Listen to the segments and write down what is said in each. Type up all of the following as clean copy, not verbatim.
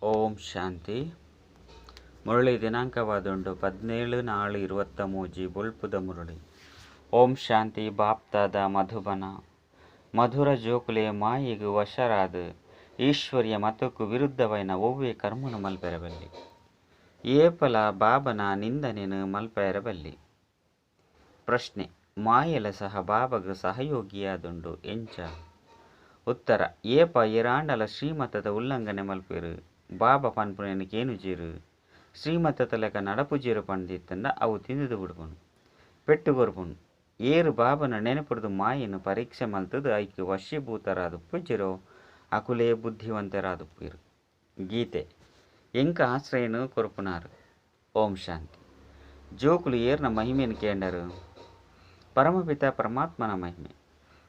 ಓಂ ಶಾಂತಿ. ಮುರಳಿ ದಿನಾಂಕವಾದುಂಡು 17/4/23 ಬುಲ್ಪುದ ಮುರಳಿ. ಓಂ ಶಾಂತಿ. ಬಾಪ್ತಾದ ಮಧುಬನ. ಮಧುರ ಜೋಕುಲೆ ಮಾಯಿಗೂ ವಶರಾದ ಈಶ್ವರ್ಯ ಮತಕ್ಕೂ ವಿರುದ್ಧವೈನ ಒವ್ವೇ ಕರ್ಮನು ಮಲ್ಪೆರಬಲ್ಲಿ. ಏಪಲ ಬಾಬನ ನಿಂದನೆನು ಮಲ್ಪೆರಬಲ್ಲಿ. ಪ್ರಶ್ನೆ: ಮಾಯಲ ಸಹ ಬಾಬಗ ಸಹಯೋಗಿಯಾದುಂಡು ಎಂಚ? ಉತ್ತರ: ಏಪ ಇರಾಂಡಲ ಶ್ರೀಮತದ ಉಲ್ಲಂಘನೆ ಮಲ್ಪೆರು ಬಾಬಾ ಪನ್ಪುನೇನು ಕೇನುಜೀರು ಶ್ರೀಮತದ ಲೆಕ್ಕ ನಡಪುಜೀರು ಪಂಡಿತ್ತಂಡ ಅವು ತಿಂದು ಬಿಡ್ಪುನು ಪೆಟ್ಟು ಕೊರ್ಪುನು. ಏರು ಬಾಬನ ನೆನಪುಡ್ದು ಮಾಯನು ಪರೀಕ್ಷೆ ಮಲ್ತದು ಐಕ್ಯ ವಶೀಭೂತರಾದುಪ್ಪುಜಿರೋ ಅಕುಲೇ ಬುದ್ಧಿವಂತರಾದುಪ್ಪಿರು. ಗೀತೆ ಎಂಕ ಆಶ್ರಯನು ಕೊರ್ಪುನಾರು. ಓಂ ಶಾಂತಿ. ಜೋಕುಲು ಏರ್ನ ಮಹಿಮೆಯನ್ನು ಕೇಂಡರು. ಪರಮಪಿತ ಪರಮಾತ್ಮನ ಮಹಿಮೆ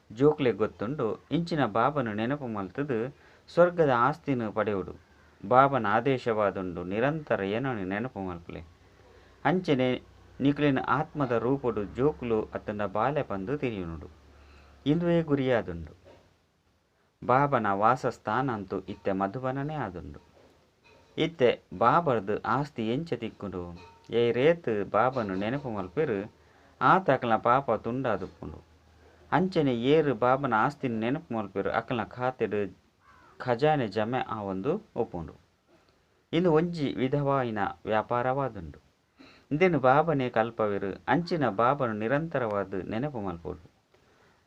ಜೋಕ್ಲೆ ಗೊತ್ತುಂಡು. ಇಂಚಿನ ಬಾಬನು ನೆನಪು ಮಲ್ತದು ಸ್ವರ್ಗದ ಆಸ್ತಿನ ಪಡೆಯುಡು. ಬಾಬನ ಆದೇಶವಾದುಂಡು ನಿರಂತರ ಏನನ್ನು ನೆನಪು ಮಲ್ಪಲೆ. ಅಂಚನೆ ನಿಕ್ಲಿನ ಆತ್ಮದ ರೂಪುಡು ಜೋಕುಲು ಅತ್ತಂಡ ಬಾಲ್ಯ ಪಂದು ತಿರಿಯುನುಡು. ಇಂದುವೇ ಗುರಿಯಾದುಂಡು. ಬಾಬನ ವಾಸಸ್ಥಾನ ಅಂತೂ ಇತ್ತೆ ಮಧುಬನನೇ ಆದುಂಡು. ಇತ್ತೆ ಬಾಬರ್ದು ಆಸ್ತಿ ಎಂಚ ತಿಕ್ಕುಂಡು. ಏ ರೇತ್ ಬಾಬನು ನೆನಪು ಮಲ್ಪೆರು ಆತ ಅಕಲ್ನ ಪಾಪ ತುಂಡಾದುಪ್ಪುಂಡು. ಅಂಚನೆ ಏರು ಬಾಬನ ಆಸ್ತಿನ ನೆನಪು ಮಲ್ಪೆರು ಅಕಲ್ನ ಖಾತೆಡು ಖಜಾನೆ ಜಮೆ ಆವೊಂದು ಒಪ್ಪುಂಡು. ಇಂದು ಒಂಜಿ ವಿಧವಾಯಿನ ವ್ಯಾಪಾರವಾದುಂಡು. ಇಂದೇನು ಬಾಬನೇ ಕಲ್ಪವೆರು. ಅಂಚಿನ ಬಾಬನು ನಿರಂತರವಾದ ನೆನಪು ಮಲ್ಪುಡು.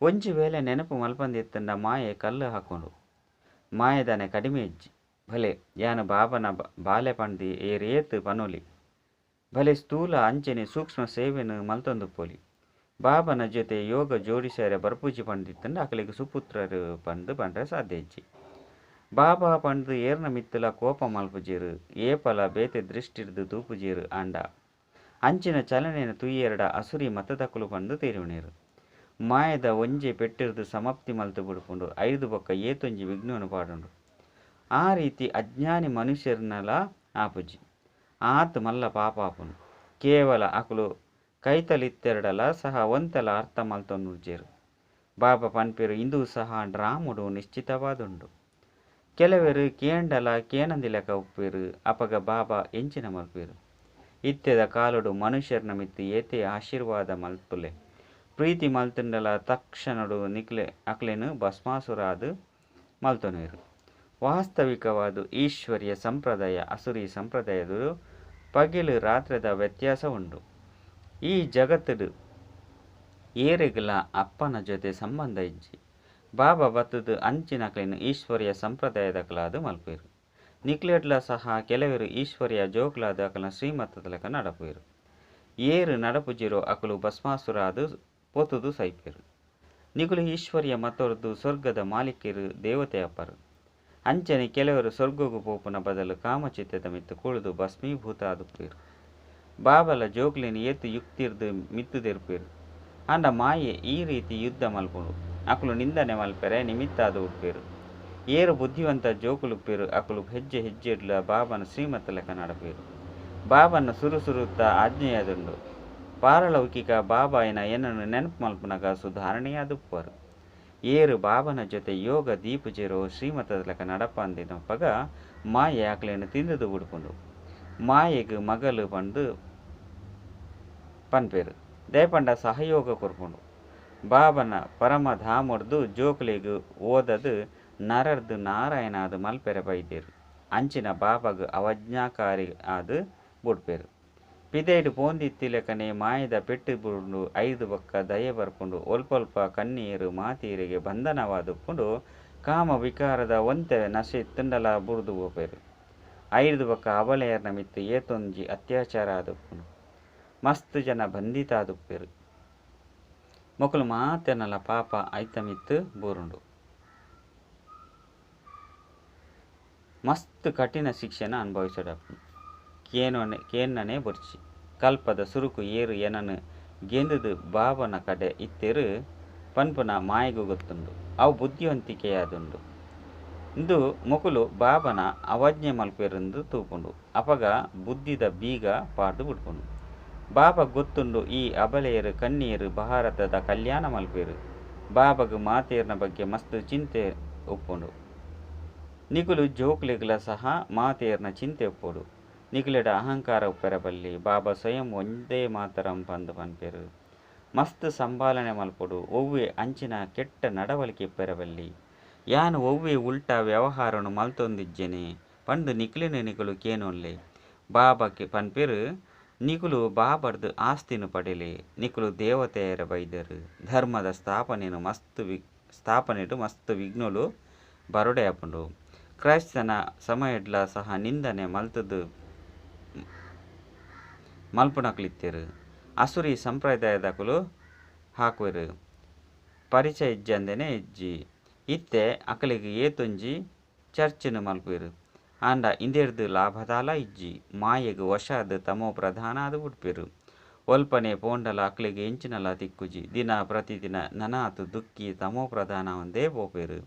ಒಂಜಿ ವೇಳೆ ನೆನಪು ಮಲ್ಪಂದಿತ್ತಂಡ ಮಾಯೆ ಕಲ್ಲು ಹಾಕೊಂಡು ಮಾಯದಾನೆ ಕಡಿಮೆ ಇಜ್ಜಿ ಭಲೆ ಯಾನು ಬಾಬನ ಬಾಲೆ ಪಂಡಿ ಏ ರೇತ್ ಪನೊಲಿ ಭಲೆ ಸ್ಥೂಲ ಅಂಚನೆ ಸೂಕ್ಷ್ಮ ಸೇವೆನು ಮಲ್ತೊಂದು ಪೋಲಿ. ಬಾಬನ ಜೊತೆ ಯೋಗ ಜೋಡಿಸ್ಯಾರೆ ಬರ್ಪೂಜಿ ಪಂಡಿತ್ತಂಡ ಅಕಲಿಗೆ ಸುಪುತ್ರರು ಪಂಡು ಪಂಡ್ರೆ ಸಾಧ್ಯ ಇಜ್ಜಿ. ಬಾಬಾ ಪಂಡು ಏರ್ನ ಮಿತ್ತಲ ಕೋಪ ಮಲ್ಪುಜೀರು ಏಪಲ ಬೇತೆ ದೃಷ್ಟಿರ್ದು ತೂಪುಜೀರು ಆಂಡ ಅಂಚಿನ ಚಲನೆಯನ್ನು ತುಯ್ಯೆರಡ ಅಸುರಿ ಮತದಕ್ಕಲು ಪಂಡು ತೇರಿವಣೇರು. ಮಾಯದ ಒಂಜೆ ಪೆಟ್ಟಿರ್ದು ಸಮಾಪ್ತಿ ಮಲ್ತು ಬಿಡ್ಕೊಂಡು 5 ಬೊಕ್ಕ ಏತೊಂಜಿ ವಿಘ್ನನು ಪಾಡುಂಡು. ಆ ರೀತಿ ಅಜ್ಞಾನಿ ಮನುಷ್ಯರನ್ನೆಲ್ಲ ಆಪುಜಿ ಆತ್ ಮಲ್ಲ ಪಾಪಾಪುನು ಕೇವಲ ಅಕಲು ಕೈತಲಿತ್ತೆರಡಲ ಸಹ ಒಂತೆಲ ಅರ್ಥ ಮಲ್ತೊಂದುಜೇರು. ಬಾಬಾ ಪನ್ಪೇರು ಇಂದು ಸಹ ಡ್ರಾಮುಡು ನಿಶ್ಚಿತವಾದುಂಡು. ಕೆಲವರು ಕೇಂಡಲ ಕೇನಂದಿಲೆಕ ಉಪ್ಪೇರು ಅಪಗ ಬಾಬಾ ಎಂಚಿನ ಮಲ್ಪೇರು. ಇತ್ತೆದ ಕಾಲುಡು ಮನುಷ್ಯರ್ನ ಮಿತ್ತು ಏತೆ ಆಶೀರ್ವಾದ ಮಲ್ಪುಲೆ ಪ್ರೀತಿ ಮಲ್ತುಂಡಲ ತಕ್ಷಣಡು ನಿಕ್ಲೆ ಅಕ್ಲೆನು ಭಸ್ಮಾಸುರಾದು ಮಲ್ತೊನೇರು. ವಾಸ್ತವಿಕವಾದ ಈಶ್ವರ್ಯ ಸಂಪ್ರದಾಯ ಅಸುರಿ ಸಂಪ್ರದಾಯದ ಪಗಿಲು ರಾತ್ರದ ವ್ಯತ್ಯಾಸ ಉಂಡು. ಈ ಜಗತ್ತುಡು ಏರೆಗಲ ಅಪ್ಪನ ಜೊತೆ ಸಂಬಂಧ ಇಜ್ಜಿ ಬಾಬಾ ಬತ್ತದು ಅಂಚಿನಕ್ಲೇನು ಈಶ್ವರ್ಯ ಸಂಪ್ರದಾಯದಕಲಾದು ಮಲ್ಪೇರು. ನಿಕ್ಲೆಡ್ಲ ಸಹ ಕೆಲವರು ಈಶ್ವರ್ಯ ಜೋಕ್ಲಾದ ಅಕಲ್ನ ಶ್ರೀಮತದ ಲೆಕ್ಕ ನಡಪೇರು. ಏರು ನಡಪುಜಿರೋ ಅಕಲು ಭಸ್ಮಾಸುರಾದು ಪೊತುದು ಸೈಪೇರು. ನಿಗುಲು ಈಶ್ವರ್ಯ ಮತ್ತೊರ್ದು ಸ್ವರ್ಗದ ಮಾಲೀಕರು ದೇವತೆ ಅಪ್ಪರು. ಅಂಚನೆ ಕೆಲವರು ಸ್ವರ್ಗಗೂ ಪೋಪುನ ಬದಲು ಕಾಮಚಿತ್ತದ ಮಿತ್ತು ಕುಳಿದು ಭಸ್ಮೀಭೂತ ಆದುಪ್ಪೇರು. ಬಾಬಲ ಜೋಗ್ಲಿನ ಏತು ಯುಕ್ತಿರ್ದು ಮಿತ್ತುದೆರ್ಪೇರು. ಅಂಡ ಮಾಯೆ ಈ ರೀತಿ ಯುದ್ಧ ಮಲ್ಪುಡು ಅಕಲು ನಿಂದನೆ ಮಲ್ಪೆರೆ ನಿಮಿತ್ತಾದು ಉಡ್ಪೇರು. ಏರು ಬುದ್ಧಿವಂತ ಜೋಕುಲುಪ್ಪೇರು ಅಕಲು ಹೆಜ್ಜೆ ಹೆಜ್ಜೆಡ್ಲ ಬಾಬನ ಶ್ರೀಮತ ಲೆಕ್ಕ ನಡಪೇರು. ಬಾಬನ ಸುರುಸುರುತ್ತ ಆಜ್ಞೆಯಾದುಂಡು. ಪಾರಲೌಕಿಕ ಬಾಬಾಯಿನ ಏನನ್ನು ನೆನಪು ಮಲ್ಪುನಗ ಸುಧಾರಣೆಯಾದುಪ್ಪರು. ಏರು ಬಾಬನ ಜೊತೆ ಯೋಗ ದೀಪುಜೆರೋ ಶ್ರೀಮತದ ಲೆಕ್ಕ ನಡಪಂದಿನಪ್ಪಗ ಮಾಯೆ ಅಕ್ಲೇನು ತಿಂದುದು ಉಡುಪುಂಡು. ಮಾಯೆಗು ಮಗಲು ಪಂಡು ಪನ್ಪೇರು ದೇಪಂಡ ಸಹಯೋಗ ಕೊರ್ಪುಂಡು. ಬಾಬನ ಪರಮಧಾಮರ್ದು ಜೋಕ್ಲೆಗು ಓದದು ನರರ್ದು ನಾರಾಯಣ ಆದು ಮಲ್ಪೆರೆ ಬೈದೇರು. ಅಂಚಿನ ಬಾಬಾಗು ಅವಜ್ಞಾಕಾರಿ ಆದು ಬುಡ್ಪೇರು. ಪಿದೇಡು ಪೋಂದಿತ್ತಿ ಲೆಕ್ಕನೆ ಮಾಯದ ಪೆಟ್ಟು ಬುಡು 5 ಬೊಕ್ಕ ದಯೆ ಬರ್ಪುಂಡು ಒಲ್ಪೊಲ್ಪ ಕಣ್ಣೀರು ಮಾತೀರಿಗೆ ಬಂಧನವಾದುಪ್ಪುಂಡು ಕಾಮ ವಿಕಾರದ ಒಂತೆ ನಶೆ ತುಂಡಲ ಬುಡ್ದು ಹೋಪೇರು. 5 ಬೊಕ್ಕ ಅವಳೆಯರ್ನ ಮಿತ್ತು ಏತೊಂಜಿ ಅತ್ಯಾಚಾರ ಆದುಪ್ಪುಂಡು. ಮಸ್ತ್ ಜನ ಬಂಧಿತ ಆದುಪ್ಪೇರು. ಮೊಕಲು ಮಾತೆನಲ ಪಾಪ ಐತ ಮಿತ್ತು ಬೂರುಂಡು. ಮಸ್ತ್ ಕಠಿಣ ಶಿಕ್ಷೆನ ಅನುಭವಿಸೋಡಪ್ಪು ಕೇನ್ನನೆ ಬುರ್ಚಿ ಕಲ್ಪದ ಸುರುಕು ಏರು ಏನನ್ನು ಗೆಂದುದು ಬಾಬನ ಕಡೆ ಇತ್ತೆರು ಪನ್ಪುನ ಮಾಯೆಗೂ ಗೊತ್ತುಂಡು. ಅವು ಬುದ್ಧಿವಂತಿಕೆಯಾದುಂಡು. ಇಂದು ಮೊಕಲು ಬಾಬನ ಅವಜ್ಞೆ ಮಲ್ಪೇರೆಂದು ತೂಪುಂಡು ಅಪಗ ಬುದ್ಧಿದ ಬೀಗ ಪಾಡ್ದು ಬಿಡ್ಪುಂಡು. ಬಾಬಾ ಗೊತ್ತುಂಡು ಈ ಅಬಲೆಯರು ಕಣ್ಣೀರು ಭಾರತದ ಕಲ್ಯಾಣ ಮಲ್ಪೇರು. ಬಾಬಾಗು ಮಾತೇರ್ನ ಬಗ್ಗೆ ಮಸ್ತ್ ಚಿಂತೆ ಉಪ್ಪುಂಡು. ನಿಕುಲು ಜೋಕ್ಲೆಗ್ಲ ಸಹ ಮಾತೇರ್ನ ಚಿಂತೆ ಒಪ್ಪೋಡು. ನಿಕುಲೆಡ ಅಹಂಕಾರ ಉಪ್ಪೆರಬಲ್ಲಿ ಬಾಬಾ ಸ್ವಯಂ ಒಂದೇ ಮಾತರಂ ಪಂದು ಪನ್ಪೆರು. ಮಸ್ತ್ ಸಂಭಾಲನೆ ಮಲ್ಪೊಡು ಒವ್ವೆ ಅಂಚಿನ ಕೆಟ್ಟ ನಡವಳಿಕೆ ಇಪ್ಪೆರಬಲ್ಲಿ. ಯಾನು ಒವ್ವೆ ಉಲ್ಟಾ ವ್ಯವಹಾರನು ಮಲ್ತೊಂದಿಜ್ಜೆನೆ ಪಂಡು ನಿಕುಲು ಕೇನೊಲ್ಲೆ. ಬಾಬಾಕ್ಕೆ ಪನ್ಪೆರು ನಿಕುಲು ಬಾಬರ್ದು ಆಸ್ತಿನು ಪಡೆಲೆ. ನಿಕುಲು ದೇವತೆಯರ ಬೈದರು. ಧರ್ಮದ ಸ್ಥಾಪನೆಡು ಮಸ್ತ್ ವಿಘ್ನೊಲು ಬರೊಡೆ ಆಪುಂಡು. ಕ್ರೈಸ್ತನ ಸಮಯಡ್ಲ ಸಹ ನಿಂದನೆ ಮಲ್ಪುನಕ್ಲಿತ್ತೆರು. ಅಸುರಿ ಸಂಪ್ರದಾಯದಕುಲು ಹಾಕುವೆರು. ಪರಿಚಯ ಇಜ್ಜಂದೆನೆ ಇಜ್ಜಿ ಇತ್ತೆ ಅಕಲಿಗೆ ಏತೊಂಜಿ ಚರ್ಚೆನು ಮಲ್ಪುವೆರು. ಆಂಡ ಇಂದೆರ್ದು ಲಾಭದಾಲ ಇಜ್ಜಿ ಮಾಯೆಗು ವಶಾದ್ ತಮೋ ಪ್ರಧಾನ ಅದು ಉಡ್ಪೆರು. ಒಲ್ಪನೆ ಪೋಂಡಲ ಅಕ್ಲೆಗೆ ಎಂಚಿನಲ ತಿಕ್ಕುಜಿ ದಿನ ಪ್ರತಿದಿನ ನನಾತು ದುಃಖಿ ತಮೋ ಪ್ರಧಾನ ಒಂದೇ ಪೋಪೆರು.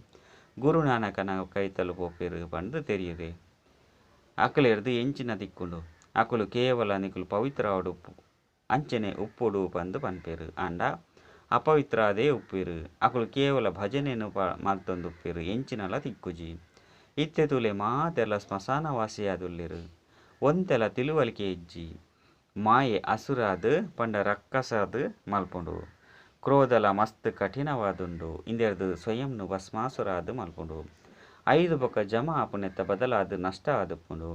ಗುರುನಾನಕನ ಕೈತಲು ಪೋಪೆರು ಪಂದು ತೆರಿಯುರೆ. ಅಕಲೆರ್ದು ಎಂಚಿನ ತಿಕ್ಕುಂಡು ಅಕುಲು ಕೇವಲ ನಿಕುಲು ಪವಿತ್ರವಾಡು ಅಂಚನೆ ಉಪ್ಪುಡು ಪಂದು ಪನ್ಪೆರು. ಆಂಡ ಅಪವಿತ್ರಾದೇ ಉಪ್ಪೆರು. ಅಕುಲು ಕೇವಲ ಭಜನೆನು ಮಲ್ತೊಂದು ಉಪ್ಪೆರು ಎಂಚಿನಲ ತಿಕ್ಕುಜಿ. ಇತ್ತೆ ತುಲೆ ಮಾತೆಲ್ಲ ಸ್ಮಶಾನವಾಸಿಯಾದುಲ್ಲೆರು. ಒಂತೆಲ ತಿಳುವಳಿಕೆ ಇಜ್ಜಿ ಮಾಯೆ ಅಸುರಾದ್ ಪಂಡ ರಕ್ಕಸಾದ್ ಮಲ್ಪುಂಡು. ಕ್ರೋಧಲ ಮಸ್ತ್ ಕಠಿಣವಾದುಂಡು. ಇಂದೆರ್ದು ಸ್ವಯಂನು ಭಸ್ಮಾಸುರಾದ್ ಮಲ್ಪುಂಡು. 5 ಬೊಕ್ಕ ಜಮ ಆಪುನೆತ್ತ ಬದಲಾದ್ ನಷ್ಟ ಆದುಪ್ಪುಂಡು.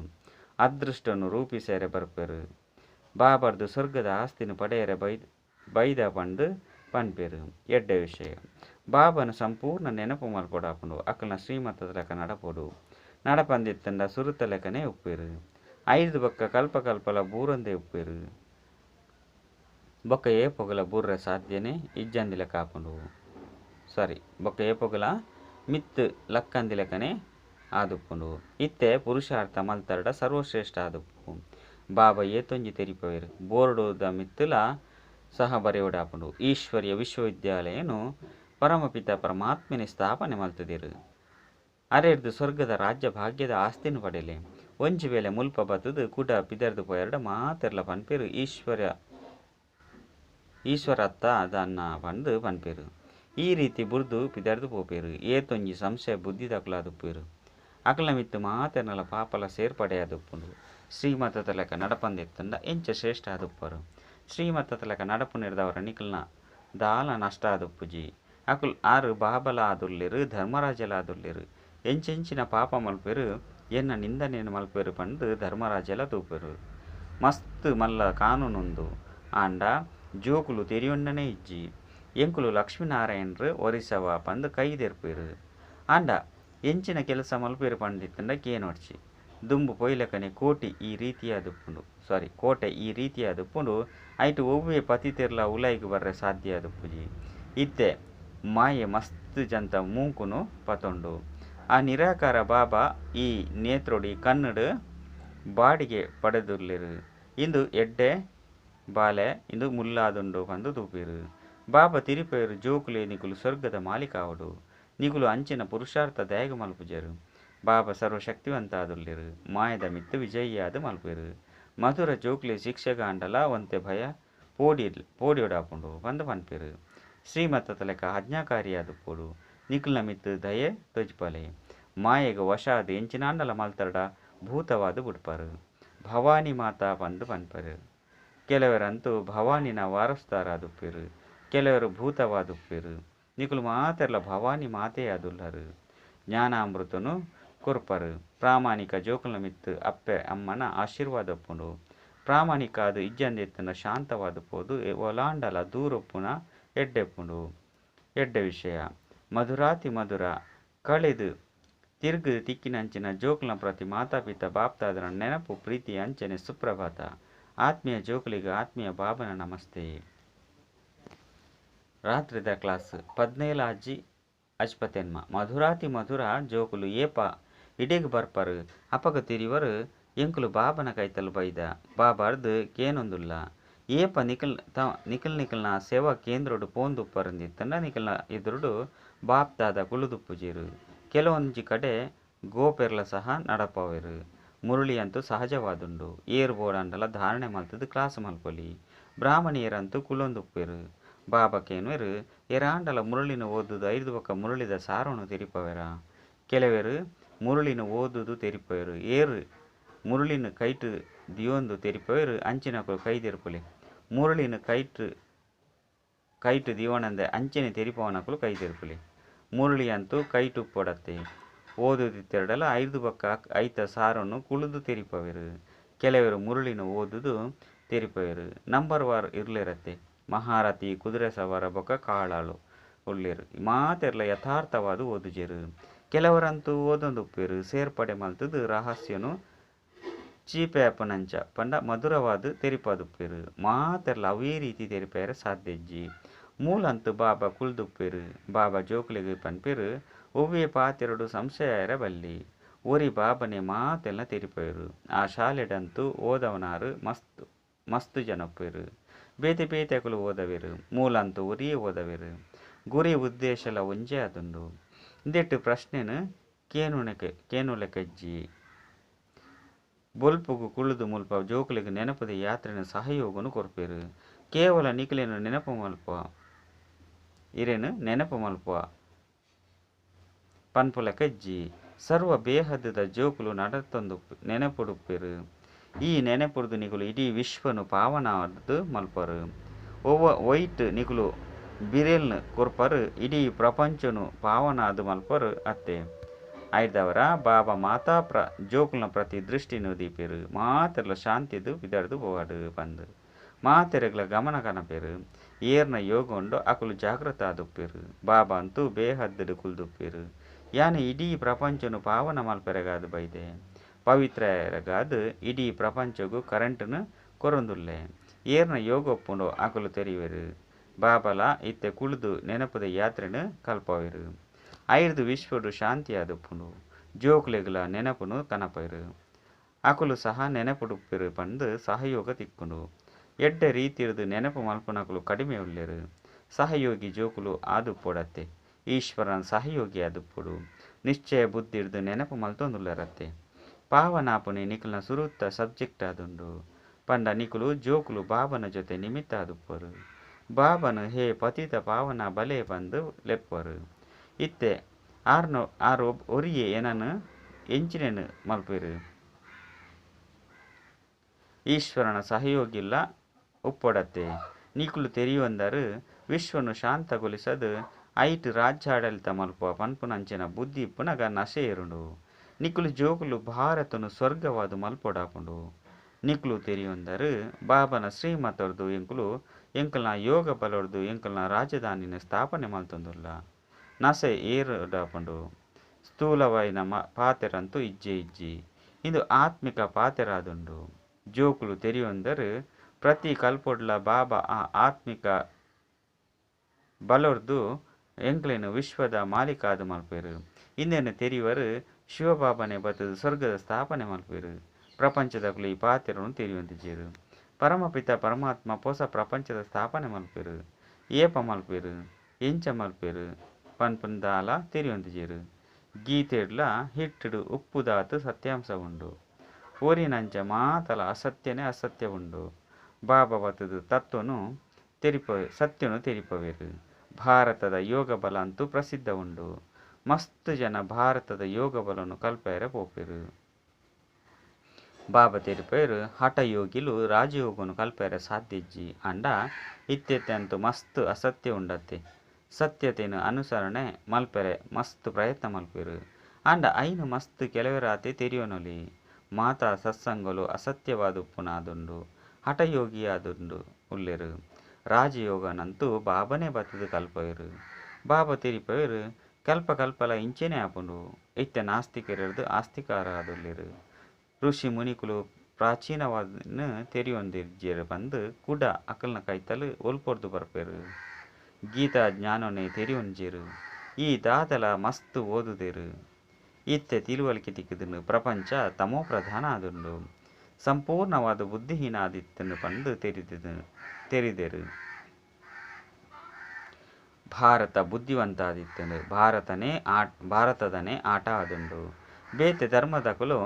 ಅದೃಷ್ಟನು ರೂಪಿಸೆರೆ ಬರ್ಪೆರು. ಬಾಬರ್ದು ಸ್ವರ್ಗದ ಆಸ್ತಿನು ಪಡೆಯರೆ ಬೈದ ಪಂಡು ಪನ್ಪೆರು. ಎಡ್ಡೆ ವಿಷಯ ಬಾಬನು ಸಂಪೂರ್ಣ ನೆನಪು ಮಲ್ಪೊಡಾಪುಂಡು. ಅಕಲ್ನ ಶ್ರೀಮತದ ಲೆಕ್ಕ ನಡಪೊಡು. ನಡಪಂದಿತ್ತಂಡ ಸುರುತ ಲೆಕ್ಕನೆ ಉಪ್ಪೆರು. 5 ಬೊಕ್ಕ ಕಲ್ಪಕಲ್ಪಲ ಬೂರೊಂದೇ ಉಪ್ಪೆರು. ಬೊಕ್ಕ ಏಪೊಗಲ ಬುರ್ರೆ ಸಾಧ್ಯನೆ ಇಜ್ಜಂದಿ ಲೆಕ್ಕ ಆಪುಂಡು. ಬೊಕ್ಕ ಏಪೊಗಲ ಮಿತ್ ಲಕ್ಕಂದಿ ಲೆಕ್ಕನೆ ಆದುಪ್ಪುಂಡು. ಇತ್ತೆ ಪುರುಷಾರ್ಥ ಮಲ್ತರಡ ಸರ್ವಶ್ರೇಷ್ಠ ಆದುಪ್ಪು. ಬಾಬಾ ಏತೊಂಜಿ ತೆರಿಪವೆರು. ಬೋರ್ಡುದ ಮಿತ್ತುಲ ಸಹ ಬರೆಯೋಡಾಪುಂಡು. ಈಶ್ವರ್ಯ ವಿಶ್ವವಿದ್ಯಾಲಯನು ಪರಮಪಿತ ಪರಮಾತ್ಮನೆ ಸ್ಥಾಪನೆ ಮಲ್ತುದೆರು. ಅರೆರ್ದು ಸ್ವರ್ಗದ ರಾಜ್ಯ ಭಾಗ್ಯದ ಆಸ್ತಿನು ಪಡೆಲೆ. ಒಂಜಿ ವೇಳೆ ಮುಲ್ಪ ಬತ್ತುದು ಕುಡ ಪಿದರ್ದು ಪೋಯರಡ ಮಾತೆರ್ಲ ಪನ್ಪೆರು ಈಶ್ವರತ್ತ ಅದನ್ನ ಪಂದು ಪನ್ಪೆರು. ಈ ರೀತಿ ಬುರ್ದು ಪಿದರ್ದು ಪೋಪೆರು. ಏತೊಂಜಿ ಸಂಶಯ ಬುದ್ಧಿದಕುಲಾದುಪ್ಪೆರು. ಅಕಲ ಮಿತ್ತು ಮಾತೆರ್ನಲ ಪಾಪಲ ಸೇರ್ಪಡೆಯಾದುಪ್ಪುಂಡು. ಶ್ರೀಮತದ ಲೆಕ್ಕ ನಡಪಂದೆತ್ತಂಡ ಎಂಚ ಶ್ರೇಷ್ಠ ಆದುಪ್ಪರು. ಶ್ರೀಮತದ ಲೆಕ್ಕ ನಡಪು ನಿರ್ದವರ ನಿಕಲ್ನ ದಾಲ ನಷ್ಟ ಆದುಪ್ಪುಜಿ. ಅಕುಲ್ ಆರು ಬಾಬಲ ಆದುಲ್ಲೆರು ಧರ್ಮರಾಜಲ ಆದುಲ್ಲೆರು. ಎಂಚೆಂಚಿನ ಪಾಪ ಮಲ್ಪೆರು ಎನ್ನ ನಿಂದನೆಯನ್ನು ಮಲ್ಪೆರು ಪಂದು ಧರ್ಮರಾಜಲ ತೂಪೆರು. ಮಸ್ತ್ ಮಲ್ಲ ಕಾನೂನುಂದು. ಆಂಡ ಜೋಕುಲು ತೆರಿಯೊಂಡನೆ ಇಜ್ಜಿ. ಎಂಕುಲು ಲಕ್ಷ್ಮೀನಾರಾಯಣರು ಒರಿಸವ ಪಂದು ಕೈದೆರ್ಪೆರು. ಆಂಡ ಎಂಚಿನ ಕೆಲಸ ಮಲ್ಪೆರು ಪಂಡಿತ್ತಂಡ ಕೇನೊಡ್ಚಿ ದುಂಬು ಪೊಯ್ಲಕನೆ ಕೋಟೆ ಈ ರೀತಿಯಾದುಪ್ಪುಂಡು. ಐಟು ಒವ್ವೆ ಪತಿತೆರ್ಲ ಉಲೈಗು ಬರ್ರೆ ಸಾಧ್ಯ ಆದುಪ್ಪುಜಿ. ಇತ್ತೆ ಮಾಯೆ ಮಸ್ತ್ ಜಂತ ಮೂಂಕುನು ಪತೊಂಡು. ಆ ನಿರಾಕಾರ ಬಾಬಾ ಈ ನೇತ್ರೊಡಿ ಕನ್ನಡು ಬಾಡಿಗೆ ಪಡೆದುಲ್ಲೆರು. ಇಂದು ಎಡ್ಡೆ ಬಾಲೆ ಇಂದು ಮುಲ್ಲಾದುಂಡು ಪಂದು ತೂಪೆರು. ಬಾಬಾ ತಿರಿಪೆರು ಜೋಕುಲೆ ನಿಕುಲು ಸ್ವರ್ಗದ ಮಾಲಿಕ ಆವಡು. ನಿಕುಲು ಅಂಚಿನ ಪುರುಷಾರ್ಥ ದಯಗ ಮಲ್ಪುಜರು. ಬಾಬಾ ಸರ್ವಶಕ್ತಿವಂತ ಆದುಲ್ಲೆರು. ಮಾಯದ ಮಿತ್ತು ವಿಜಯಿಯಾದ ಮಲ್ಪೆರು. ಮಧುರ ಜೋಕ್ಲೆ ಶಿಕ್ಷೆಗಾಂಡಲ ಒಂತೆ ಭಯ ಪೋಡಿಯೋಡಾಪುಂಡು ಪಂದು ಪನ್ಪೆರು. ಶ್ರೀಮತದ ಲೆಕ್ಕ ಆಜ್ಞಾಕಾರಿಯಾದುಪ್ಪೊಡು. ನಿಕುಲ್ನ ಮಿತ್ತು ದಯೆ ತೊಜ್ಪಲೆ. ಮಾಯೆಗ ವಶಾದ ಎಂಚಿನಾಂಡಲ ಮಲ್ತರಡ ಭೂತವಾದು ಬುಡ್ಪರು. ಭವಾನಿ ಮಾತಾ ಪಂದು ಪನ್ಪರು. ಕೆಲವರಂತೂ ಭವಾನಿನ ವಾರಸ್ದಾರಾದುಪ್ಪೆರು. ಕೆಲವರು ಭೂತವಾದುಪ್ಪೆರು. ನಿಕುಲು ಮಾತೆರ್ಲ ಭವಾನಿ ಮಾತೆಯಾದುಲ್ಲರು. ಜ್ಞಾನಾಮೃತನು ಕೊರ್ಪರು. ಪ್ರಾಮಾಣಿಕ ಜೋಕುಲ್ನ ಮಿತ್ತು ಅಪ್ಪೆ ಅಮ್ಮನ ಆಶೀರ್ವಾದ ಒಪ್ಪುಂಡು. ಪ್ರಾಮಾಣಿಕ ಅದು ಇಜ್ಜಂದೆತ್ತನ ಶಾಂತವಾದುಪ್ಪೋದು ಒಲಾಂಡಲ ದೂರೊಪ್ಪುನ ಎಡ್ಡೆಪ್ಪುಂಡು. ಎಡ್ಡೆ ವಿಷಯ ಮಧುರಾತಿ ಮಧುರ ಕಳೆದು ತಿರುಗು ತಿಕ್ಕಿನಂಚಿನ ಜೋಕುಲ್ನ ಪ್ರತಿ ಮಾತಾಪಿತ ಬಾಪ್ತಾದರ ನೆನಪು ಪ್ರೀತಿ ಅಂಚನೆ ಸುಪ್ರಭಾತ. ಆತ್ಮೀಯ ಜೋಕುಲಿಗೆ ಆತ್ಮೀಯ ಬಾಬನ ನಮಸ್ತೆ. ರಾತ್ರಿದ ಕ್ಲಾಸ್ 17 ಅಜ್ಜಿ ಅಜ್ಪತೆನ್ಮ ಮಧುರಾತಿ ಮಧುರ ಜೋಕುಲು ಏಪ ಇಡೆಗ್ ಬರ್ಪರು ಅಪಗ ತಿರಿವರು ಎಂಕುಲು ಬಾಬನ ಕೈತಲು ಬೈದ. ಬಾಬಾರ್ದು ಕೇನೊಂದುಲ್ಲ. ಏಪ ನಿಕಲ್ನ ಸೇವಾ ಕೇಂದ್ರಡು ಪೋಂದುಪ್ಪರಂದಿತ್ತಂಡ ನಿಕಲ್ನ ಎದುರುಡು ಬಾಪ್ತಾದ ಕುಳುದುಪ್ಪುಜಿರು. ಕೆಲವೊಂಜಿ ಕಡೆ ಗೋಪೆರ್ಲ ಸಹ ನಡಪವೆರು. ಮುರುಳಿ ಅಂತೂ ಸಹಜವಾದುಂಡು. ಏರು ಬೋಡಂಡಲ ಧಾರಣೆ ಮಲ್ತದು ಕ್ಲಾಸ್ ಮಲ್ಪೊಲಿ. ಬ್ರಾಹ್ಮಣಿಯರಂತೂ ಕುಲೊಂದುಪ್ಪೆರು. ಬಾಬಾ ಕೇನ್ವೆರು ಎರಾಂಡಲ ಮುರುಳಿನ ಓದುದು 5 ಬೊಕ್ಕ ಮುರುಳಿದ ಸಾರೋನು ತಿರಿಪವೆರ. ಕೆಲವೆರು ಮುರುಳಿನ ಓದುದು ತೆರಿಪೋಯರು ಏರು ಮುರುಳಿನ ಕೈಟು ದಿಯೊಂದು ತೆರಿಪೋಯರು ಅಂಚಿನಕಲು ಕೈದೆರುಪುಲಿ ಮುರುಳಿನ ಕೈಟು ದಿಯೋಣಂದೆ ಅಂಚನೆ ತೆರಿಪವನಕಲು ಕೈದೆರುಪುಲಿ ಮುರುಳಿ ಅಂತೂ ಕೈಟು ಪೊಡತ್ತೆ ಓದುದಿತ್ತೆರಡಲ 5 ಪಕ್ಕ ಐತ ಸಾರನ್ನು ಕುಳಿದು ತೆರಿಪವೆರು ಕೆಲವರು ಮುರುಳಿನ ಓದುದು ತೆರಿಪವೆರು ನಂಬರ್ ವಾರ್ ಇರ್ಲಿರತ್ತೆ ಮಹಾರಥಿ ಕುದುರೆ ಸವಾರ ಬೊಕ್ಕ ಕಾಳಾಳು ಉಳ್ಳಿರು ಮಾತೆರ್ಲ ಯಥಾರ್ಥವಾದ ಓದುಜೆರು ಕೆಲವರಂತೂ ಓದೊಂದುಪ್ಪೆರು ಸೇರ್ಪಡೆ ಮಲ್ತದು ರಹಸ್ಯನು ಚೀಪೇಪನಂಚ ಪಂಡ ಮಧುರವಾದ ತೆರಿಪದುಪ್ಪೆರು ಮಾತೆರ್ಲ ಅವೇ ರೀತಿ ತೆರಿಪೇರ ಸಾಧ್ಯಜ್ಜಿ ಮೂಲಂತೂ ಬಾಬಾ ಕುಳ್ದುಪ್ಪೆರು ಬಾಬಾ ಜೋಕ್ಲಿಗೆ ಪನ್ಪೆರು ಒವ್ವೇ ಪಾತೆರಡು ಸಂಶಯ ಬಲ್ಲಿ ಒರಿ ಬಾಬನೆ ಮಾತೆಲ್ಲ ತೆರಿಪೋಯರು ಆ ಶಾಲೆಡಂತೂ ಓದವನಾರು ಮಸ್ತು ಜನಪ್ಪೆರು ಬೇತೆ ಬೇತೆಕಲು ಓದವೆರು ಮೂಲಂತೂ ಒರಿಯೇ ಓದವೆರು ಗುರಿ ಉದ್ದೇಶಲ ಒಂಜೇ ಅದುಂಡು ಇಂದೆಟ್ಟು ಪ್ರಶ್ನೆನು ಕೇನುಲೆಕಜ್ಜಿ ಬೊಲ್ಪುಗು ಕುಳಿದು ಮುಲ್ಪ ಜೋಕುಲಿಗೆ ನೆನಪದ ಯಾತ್ರೆನ ಸಹಯೋಗನು ಕೊರ್ಪೆರು ಕೇವಲ ನಿಖಿಲೇನು ನೆನಪು ಮಲ್ಪ ಪನ್ಪುಲ ಕಜ್ಜಿ ಸರ್ವ ಬೇಹದ ಜೋಕುಲು ನಡತೊಂದು ನೆನಪುಡುಪ್ಪೆರು ಈ ನೆನಪುಡ್ದು ನಿಗುಲು ಇಡೀ ವಿಶ್ವನು ಪಾವನದ್ದು ಮಲ್ಪರು ಒಯ್ಟ್ ನಿಗುಲು ಬಿರೆಲ್ನ ಕೊರ್ಪರು ಇಡೀ ಪ್ರಪಂಚನು ಪಾವನಾದು ಮಲ್ಪರು ಅತ್ತೆ ಐದವರ ಬಾಬಾ ಮಾತಾ ಜೋಕುಲ್ನ ಪ್ರತಿ ದೃಷ್ಟಿನು ದೀಪೆರು ಮಾತೆರ್ಲ ಶಾಂತಿದು ಬಿದರ್ದು ಬೋವಾಡು ಬಂದು ಮಾತೆರೆಗ್ಲ ಗಮನ ಕನಪೆರು ಏರ್ನ ಯೋಗೊಂಡು ಅಕುಲು ಜಾಗೃತ ಆದುಪ್ಪೆರು ಬಾಬಾ ಅಂತೂ ಬೇಹದ್ದು ಕುಲ್ದುಪ್ಪೆರು ಯಾನು ಇಡೀ ಪ್ರಪಂಚನು ಪಾವನ ಮಲ್ಪೆರಗಾದು ಬೈದೆ ಪವಿತ್ರಗಾದು ಇಡೀ ಪ್ರಪಂಚಗೂ ಕರೆಂಟ್ನು ಕೊರೊಂದುಲ್ಲೆ ಏರ್ನ ಯೋಗೊಪ್ಪುಂಡು ಅಕುಲು ತೆರಿವೆರು ಬಾಬಲ ಇತ್ತೆ ಕುಳಿದು ನೆನಪದ ಯಾತ್ರೆನು ಕಲ್ಪವೆರು ಐದು ವಿಶ್ವಡು ಶಾಂತಿ ಆದುಪ್ಪುಂಡು ಜೋಕ್ಲೆಗ್ಲ ನೆನಪುನು ಕನಪೆರು ಅಕುಲು ಸಹ ನೆನಪುಡುಪ್ಪೆರು ಪಂದು ಸಹಯೋಗ ತಿಕ್ಕುಂಡು ಎಡ್ಡ ರೀತಿಯದು ನೆನಪು ಮಲ್ಪನಕಲು ಕಡಿಮೆ ಉಳ್ಳೆರು ಸಹಯೋಗಿ ಜೋಕುಲು ಆದುಪ್ಪೊಡತ್ತೆ ಈಶ್ವರನ ಸಹಯೋಗಿ ಆದುಪ್ಪುಡು ನಿಶ್ಚಯ ಬುದ್ಧಿಡ್ದು ನೆನಪು ಮಲ್ತೊಂದುಲ್ಲರತ್ತೆ ಪಾವನಾಪುನಿ ನಿಖಲ್ನ ಸುರುತ್ತ ಸಬ್ಜೆಕ್ಟ್ ಆದುಂಡು ಪಂಡ ನಿಖುಲು ಜೋಕುಲು ಬಾಬನ ಜೊತೆ ನಿಮಿತ್ತ ಆದುಪ್ಪರು ಬಾಬನು ಹೇ ಪತಿತ ಪಾವನ ಬಲೆ ಬಂದು ಲೆಪ್ಪರು ಇತ್ತೆ ಆರು ಒರಿಯೇ ಏನನ್ನು ಎಂಚಿನೇನು ಮಲ್ಪೆರು ಈಶ್ವರನ ಸಹಯೋಗಿಲ್ಲ ಉಪ್ಪೊಡತ್ತೆ ನಿಖುಲು ತೆರೆಯುವಂದರು ವಿಶ್ವನು ಶಾಂತಗೊಳಿಸದು ಐಟು ರಾಜ್ಯಾಡಳಿತ ಮಲ್ಪುವ ಪನ್ಪುನಂಚಿನ ಬುದ್ಧಿ ಪುನಗ ನಶೆ ಏರುಂಡು ನಿಖುಲು ಜೋಕುಲು ಭಾರತನು ಸ್ವರ್ಗವಾದು ಮಲ್ಪೊಡಾಪುಂಡು ನಿಖುಲು ತೆರೆಯುವಂದರು ಬಾಬನ ಶ್ರೀಮತರ್ದು ಎಂಕಲ್ನ ಯೋಗ ಬಲೊರ್ದು ಎಂಕಲ್ನ ರಾಜಧಾನಿನ ಸ್ಥಾಪನೆ ಮಲ್ತೊಂದುಲ್ಲ ನಶೆ ಏರುಡಾಪುಂಡು ಸ್ಥೂಲವೈನ ಪಾತೆರಂತೂ ಇಜ್ಜಿ ಇಂದು ಆತ್ಮಿಕ ಪಾತೆರಾದುಂಡು ಜೋಕುಲು ತೆರೆಯುವಂದರು ಪ್ರತಿ ಕಲ್ಪೊಡ್ಲ ಬಾಬಾ ಆ ಆತ್ಮಿಕ ಬಲೊರ್ದು ಎಂಕ್ಲೇನು ವಿಶ್ವದ ಮಾಲೀಕಾದು ಮಲ್ಪೆರು ಇಂದೇನು ತೆರೆಯುವರು ಶಿವಬಾಬನೆ ಬತ್ತದು ಸ್ವರ್ಗದ ಸ್ಥಾಪನೆ ಮಲ್ಪೆರು ಪ್ರಪಂಚದಕುಲು ಈ ಪಾತೆರನ್ನು ತೆರೆಯುವಂತಿಜೇರು ಪರಮಪಿತ ಪರಮಾತ್ಮ ಹೊಸ ಪ್ರಪಂಚದ ಸ್ಥಾಪನೆ ಮಲ್ಪೆರು ಏಪ ಮಲ್ಪೆರು ಎಂಚ ಮಲ್ಪೆರು ಪನ್ಪುಂದಾಲ ತೆರೆಯುವಂತಿಜೇರು ಗೀತೆಡ್ಲ ಹಿಟ್ಟುಡು ಉಪ್ಪುದಾತು ಸತ್ಯಾಂಶ ಉಂಡು ಓರಿನಂಚ ಮಾತಲ ಅಸತ್ಯನೇ ಅಸತ್ಯ ಉಂಡು ಬಾಬಾ ಬತ್ತದು ತತ್ವನು ಸತ್ಯನು ತೆರಿಪವೆರು ಭಾರತದ ಯೋಗ ಬಲ ಅಂತೂ ಪ್ರಸಿದ್ಧ ಉಂಡು ಮಸ್ತ್ ಜನ ಭಾರತದ ಯೋಗ ಬಲನು ಕಲ್ಪೆರ ಪೋಪೆರು ಬಾಬಾ ತೆರಿಪೇರು ಹಠಯೋಗಿಲು ರಾಜಯೋಗನು ಕಲ್ಪೆರ ಸಾಧ್ಯಜ್ಜಿ ಅಂಡ ಇತ್ತೆತ್ತೆ ಅಂತೂ ಮಸ್ತ್ ಅಸತ್ಯ ಉಂಡತ್ತೆ ಸತ್ಯತೆನು ಅನುಸರಣೆ ಮಲ್ಪೆರೆ ಮಸ್ತ್ ಪ್ರಯತ್ನ ಮಲ್ಪೆರು ಅಂಡ ಐನು ಮಸ್ತ್ ಕೆಲವರಾತೆ ತೆರೆಯೋನೊಲಿ ಮಾತಾ ಸತ್ಸಂಗಲು ಅಸತ್ಯವಾದುಪ್ಪುನಾದುಂಡು ಹಠಯೋಗಿಯಾದುಂಡು ಉಳ್ಳೆರು ರಾಜಯೋಗನಂತೂ ಬಾಬನೇ ಬತ್ತದು ಕಲ್ಪವೆರು ಬಾಬಾ ತೆರಿಪವೆರು ಕಲ್ಪಲ ಇಂಚೆನೆ ಆಪುಂಡು ಇತ್ತೆ ನಾಸ್ತಿಕರೆರ್ದು ಆಸ್ತಿಕಾರ ಆದುಲ್ಲೆರು ಋಷಿ ಮುನಿಕುಲು ಪ್ರಾಚೀನವಾದ ತೆರೆಯೊಂದಿರ್ಜೆರು ಬಂದು ಕುಡ ಅಕಲ್ನ ಕೈತಲು ಒಲ್ಪೊರ್ದು ಬರ್ಪೆರು ಗೀತಾ ಜ್ಞಾನನೆ ತೆರೆಯೊಂಜೆರು ಈ ದಾದಲ ಮಸ್ತ್ ಓದುದೆರು ಇತ್ತೆ ತಿಳುವಳಿಕೆ ತಿಕ್ಕದನು ಪ್ರಪಂಚ ತಮೋ ಪ್ರಧಾನ ಆದುಂಡು ಸಂಪೂರ್ಣವಾದ ಬುದ್ಧಿಹೀನ ಆದಿತ್ತನ್ನು ಪಂದು ತೆರೆದೆರು ಭಾರತ ಬುದ್ಧಿವಂತ ಆದಿತ್ತನು ಭಾರತದನೇ ಆಟ ಆದುಂಡು ಬೇತೆ ಧರ್ಮದಕುಲು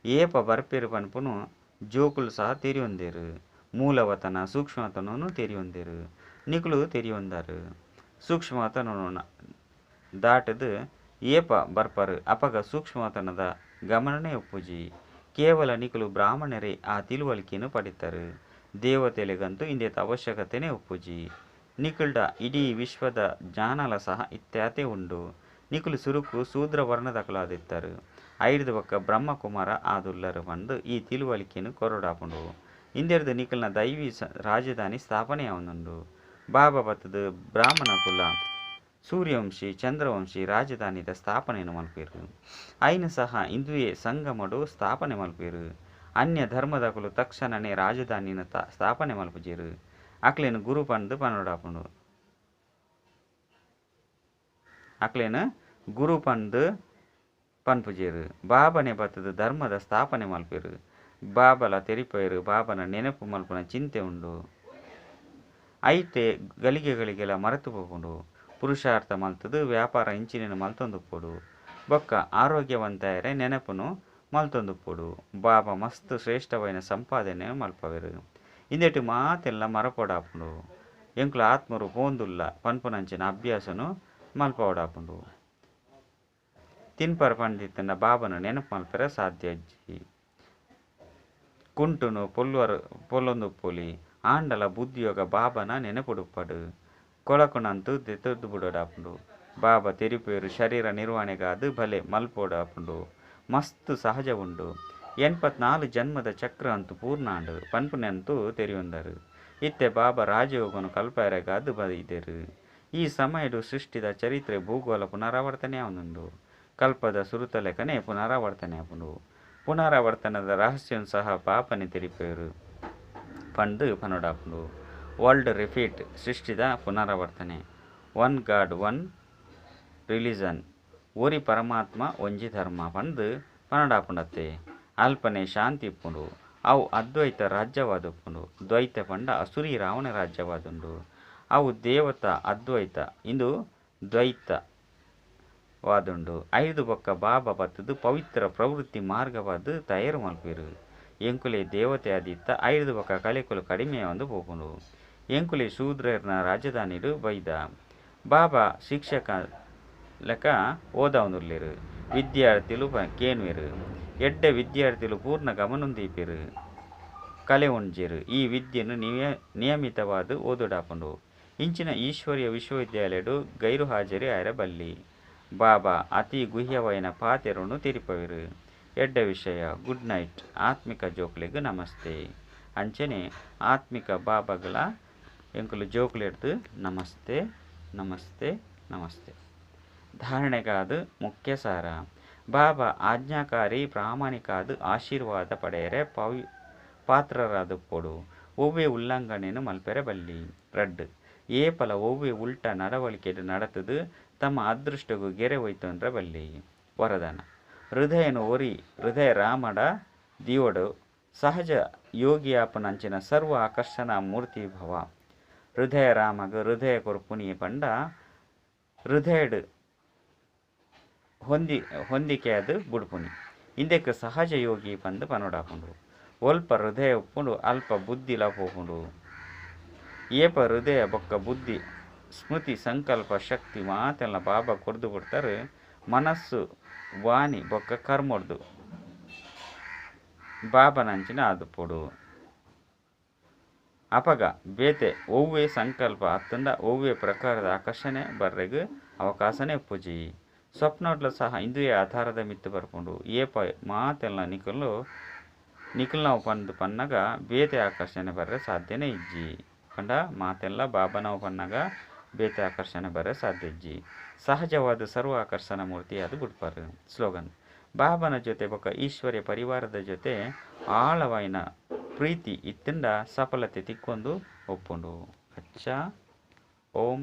ಏಪ ಬರ್ಪೆರು ಪನ್ಪುನು ಜೋಕುಲು ಸಹ ತೆರೆಯೊಂದೆರು ಮೂಲವತನ ಸೂಕ್ಷ್ಮತನೂ ತೆರೆಯೊಂದೆರು ನಿಖುಲು ತೆರೆಯೊಂದರು ಸೂಕ್ಷ್ಮತನನು ದಾಟದು ಏಪ ಬರ್ಪರು ಅಪಗ ಸೂಕ್ಷ್ಮತನದ ಗಮನನೇ ಉಪ್ಪುಜಿ. ಕೇವಲ ನಿಕುಲು ಬ್ರಾಹ್ಮಣರೇ ಆ ತಿಳುವಳಿಕೆಯನ್ನು ಪಡಿತಾರೆ. ದೇವತೆಲೆಗಂತೂ ಇಂದೇತ ಅವಶ್ಯಕತೆನೇ ಉಪ್ಪುಜಿ. ನಿಕುಲ್ಡ ಇಡೀ ವಿಶ್ವದ ಜ್ಞಾನಲ ಸಹ ಇತ್ಯಾತೆ ಉಂಡು. ನಿಕುಲು ಸುರುಕು ಶೂದ್ರ ವರ್ಣದಕಲಾದಿತ್ತರು. ಐದು ಬೊಕ್ಕ ಬ್ರಹ್ಮಕುಮಾರ ಆದುಲ್ಲರು ಬಂದು ಈ ತಿಳುವಳಿಕೆಯನ್ನು ಕೊರಡಾಪುಂಡು. ಇಂದೆರ್ದು ನಿಕಲ್ನ ದೈವಿ ರಾಜಧಾನಿ ಸ್ಥಾಪನೆ ಆವೊಂದುಂಡು. ಬಾಬಾ ಬತ್ತದು ಬ್ರಾಹ್ಮಣ ಕುಲ ಸೂರ್ಯವಂಶಿ ಚಂದ್ರವಂಶಿ ರಾಜಧಾನಿದ ಸ್ಥಾಪನೆಯನ್ನು ಮಲ್ಪೇರು. ಐನು ಸಹ ಇಂದುವೆ ಸಂಗಮಡು ಸ್ಥಾಪನೆ ಮಲ್ಪೇರು. ಅನ್ಯ ಧರ್ಮದ ಕುಲು ತಕ್ಷಣನೇ ರಾಜಧಾನಿನ ಸ್ಥಾಪನೆ ಮಲ್ಪುಜೇರು. ಅಕ್ಲೇನು ಗುರು ಪಂದು ಪನೋಡಾಪುಂಡು. ಅಕ್ಲೇನು ಗುರು ಪಂದು ಪನ್ಪುಜೇರು. ಬಾಬನೆ ಬತ್ತದು ಧರ್ಮದ ಸ್ಥಾಪನೆ ಮಲ್ಪೇರು. ಬಾಬಲ ತೆರಿಪೇರು. ಬಾಬನ ನೆನಪು ಮಲ್ಪನ ಚಿಂತೆ ಉಂಡು. ಐತೆ ಗಳಿಗೆಗಳಿಗೆಲ್ಲ ಮರೆತು ಹೋಗುಂಡು. ಪುರುಷಾರ್ಥ ಮಲ್ತದು ವ್ಯಾಪಾರ ಇಂಚಿನ ಮಲ್ತೊಂದುಪ್ಪೋಡು. ಬೊಕ್ಕ ಆರೋಗ್ಯವಂತಯರೆ ನೆನಪುನು ಮಲ್ತೊಂದುಪ್ಪೋಡು. ಬಾಬಾ ಮಸ್ತ್ ಶ್ರೇಷ್ಠವೈನ ಸಂಪಾದನೆ ಮಲ್ಪವೆರು. ಇಂದೆಟ್ಟು ಮಾತೆಲ್ಲ ಮರಪೋಡಾಪುಂಡು. ಎಂಕುಲ ಆತ್ಮರು ಪೋಂದುಲ್ಲ ಪನ್ಪುನಂಚಿನ ಅಭ್ಯಾಸನು ಮಲ್ಪೋಡಾಪುಂಡು. ತಿನ್ಪರ ಪಂಡಿತನ ಬಾಬನು ನೆನಪು ಮಲ್ಪರ ಸಾಧ್ಯ ಅಜ್ಜಿ. ಕುಂಟುನು ಪೊಲ್ಲೊಂದುಪ್ಪೊಲಿ ಆಂಡಲ ಬುದ್ಧಿಯೋಗ ಬಾಬನ ನೆನಪುಡುಪ್ಪಡು. ಕೊಳಕುನಂತೂ ತೆತ್ತು ಬಿಡೋಡಾಪುಂಡು. ಬಾಬಾ ತೆರಿಪೇರು ಶರೀರ ನಿರ್ವಹಣೆಗಾದು ಭಲೆ ಮಲ್ಪೋಡಾಪುಂಡು. ಮಸ್ತ್ ಸಹಜ ಉಂಡು. 84 ಜನ್ಮದ ಚಕ್ರ ಅಂತೂ ಪೂರ್ಣಾಂಡು ಪನ್ಪುನಂತೂ ತೆರಿಯೊಂದರು. ಇತ್ತೆ ಬಾಬಾ ರಾಜಯೋಗನು ಕಲ್ಪಯರೆಗಾದು ಬೈದೆರು. ಈ ಸಮಯಡು ಸೃಷ್ಟಿದ ಚರಿತ್ರೆ ಭೂಗೋಳ ಪುನರಾವರ್ತನೆ ಆವೊಂದುಂಡು. ಕಲ್ಪದ ಸುರುತಲೆಕನೆ ಪುನರಾವರ್ತನೆ ಆಪುಂಡು. ಪುನರಾವರ್ತನದ ರಹಸ್ಯನು ಸಹ ಬಾಪನೆ ತೆರಿಪೇರು ಪಂಡು ಪನೋಡಾಪುಂಡು. ವರ್ಲ್ಡ್ ರಿಪೀಟ್ ಸೃಷ್ಟಿದ ಪುನರಾವರ್ತನೆ. ಒನ್ ಗಾಡ್ ಒನ್ ರಿಲಿಜನ್ ಒರಿ ಪರಮಾತ್ಮ ಒಂಜಿ ಧರ್ಮ ಪಂದು ಪನೋಡಾಪುಂಡತ್ತೆ. ಅಲ್ಪನೆ ಶಾಂತಿ ಇಪ್ಪುಂಡು. ಅವು ಅದ್ವೈತ ರಾಜ್ಯವಾದುಪ್ಪುಂಡು. ದ್ವೈತ ಪಂಡ ಅಸುರಿ ರಾವಣ ರಾಜ್ಯವಾದುಂಡು. ಅವು ದೇವತ ಅದ್ವೈತ ಇಂದು ದ್ವೈತ ವಾದುಂಡು. ಐದು ಬೊಕ್ಕ ಬಾಬಾ ಬತ್ತದು ಪವಿತ್ರ ಪ್ರವೃತ್ತಿ ಮಾರ್ಗವಾದು ತಯಾರು ಮಲ್ಪೇರು. ಎಂಕುಲೆ ದೇವತೆ ಆದಿತ್ತ ಐದು ಬೊಕ್ಕ ಕಲೆಕುಲು ಕಡಿಮೆ ಒಂದು ಪೋಪುಂಡು. ಎಂಕುಲೆ ಶೂದ್ರರ್ನ ರಾಜಧಾನಿಡು ಬೈದ. ಬಾಬಾ ಶಿಕ್ಷಕ ಲೆಕ್ಕ ಓದವನುಲ್ಲೇರು. ವಿದ್ಯಾರ್ಥಿಲು ಕೇನ್ವೇರು. ಎಡ್ಡೆ ವಿದ್ಯಾರ್ಥಿಲು ಪೂರ್ಣ ಗಮನೊಂದೀಪೇರು ಕಲೆ ಉಂಜೇರು. ಈ ವಿದ್ಯೆಯನ್ನು ನಿಯಮಿತವಾದ ಓದುಡಾಪುಂಡು. ಇಂಚಿನ ಈಶ್ವರ್ಯ ವಿಶ್ವವಿದ್ಯಾಲಯಡು ಗೈರು ಹಾಜರಿ ಆಯರ ಬಲ್ಲಿ. ಬಾಬಾ ಅತಿ ಗುಹ್ಯವೈನ ಪಾತೆರನ್ನು ತಿರಿಪವೆರು. ಎಡ್ಡ ವಿಷಯ ಗುಡ್ ನೈಟ್. ಆತ್ಮಿಕ ಜೋಕ್ಲೆಗ್ ನಮಸ್ತೆ. ಅಂಚನೆ ಆತ್ಮಿಕ ಬಾಬಾಗಳ ಎಂಕುಲು ಜೋಕ್ಲೆಡ್ದು ನಮಸ್ತೆ ನಮಸ್ತೆ ನಮಸ್ತೆ. ಧಾರಣೆಗಾದು ಮುಖ್ಯ ಸಾರ. ಬಾಬಾ ಆಜ್ಞಾಕಾರಿ ಪ್ರಾಮಾಣಿಕಾದು ಆಶೀರ್ವಾದ ಪಡೆಯರೆ ಪಾತ್ರರಾದುಪ್ಪೊಡು. ಒವ್ವೆ ಉಲ್ಲಂಘನೆಯನ್ನು ಮಲ್ಪೆರೆ ಬಲ್ಲಿ. ರಡ್ ಏಪಲ ಒವ್ವೆ ಉಲ್ಟ ನಡವಳಿಕೆಡು ನಡತದು ತಮ್ಮ ಅದೃಷ್ಟಗೂ ಗೆರೆ ಹೋಯ್ತಂದ್ರ ಬಲ್ಲಿ. ವರದಾನ ಹೃದಯನು ಒರಿ ಹೃದಯ ರಾಮಡ ದಿಯೋಡು ಸಹಜ ಯೋಗಿಯಾಪನಂಚಿನ ಸರ್ವ ಆಕರ್ಷಣ ಮೂರ್ತಿ ಭವ. ಹೃದಯ ರಾಮಗ ಹೃದಯ ಕೊರ್ಪುನಿ ಪಂಡ ಹೃದಯಡು ಹೊಂದಿಕೆಯದು ಬುಡ್ಪುನಿ. ಇಂದಕ್ಕೆ ಸಹಜ ಯೋಗಿ ಪಂದು ಪನೋಡಾಪುಂಡು. ಒಲ್ಪ ಹೃದಯ ಉಪ್ಪುಂಡು ಅಲ್ಪ ಬುದ್ಧಿಲ ಪೋಪುಂಡು. ಏಪ ಹೃದಯ ಬೊಕ್ಕ ಬುದ್ಧಿ ಸ್ಮೃತಿ ಸಂಕಲ್ಪ ಶಕ್ತಿ ಮಾತೆಲ್ಲ ಬಾಬಾ ಕೊರ್ದು ಬಿಡ್ತಾರೆ. ಮನಸ್ಸು ವಾಣಿ ಬೊಕ್ಕ ಕರ್ಮೊಡ್ದು ಬಾಬನಂಚಿನ ಆದುಪ್ಪೊಡು. ಅಪಗ ಬೇತೆ ಒವ್ವೆ ಸಂಕಲ್ಪ ಅತ್ತಂಡ ಒವ್ವೆ ಪ್ರಕಾರದ ಆಕರ್ಷಣೆ ಬರ್ರೆಗ್ ಅವಕಾಶನೇ ಪೂಜಿ. ಸ್ವಪ್ನಡ್ಲು ಸಹ ಇಂದುವೆ ಆಧಾರದ ಮಿತ್ತು ಬರ್ಪುಂಡು. ಏಪ ಮಾತೆಲ್ಲ ನಿಖಲ್ ನಾವು ಪಂದು ಪನ್ನಗ ಬೇತೆ ಆಕರ್ಷಣೆ ಬರ್ರೆ ಸಾಧ್ಯನೇ ಇಜ್ಜಿ. ಪಂಡ ಮಾತೆಲ್ಲ ಬಾಬಾ ನಾವು ಪನ್ನಗ ಬೇತೆ ಆಕರ್ಷಣೆ ಬರ್ರೆ ಸಾಧ್ಯ ಇಜ್ಜಿ. ಸಹಜವಾದ ಸರ್ವ ಆಕರ್ಷಣ ಮೂರ್ತಿ ಅದು ಬಿಡ್ಪಾರು. ಸ್ಲೋಗನ್ ಬಾಬನ ಜೊತೆ ಬೊಕ್ಕ ಈಶ್ವರ್ಯ ಪರಿವಾರದ ಜೊತೆ ಆಳವೈನ ಪ್ರೀತಿ ಇತ್ತಿಂದ ಸಫಲತೆ ತಿಕ್ಕೊಂದು ಒಪ್ಪುಂಡು. ಅಚ್ಚ ಓಂ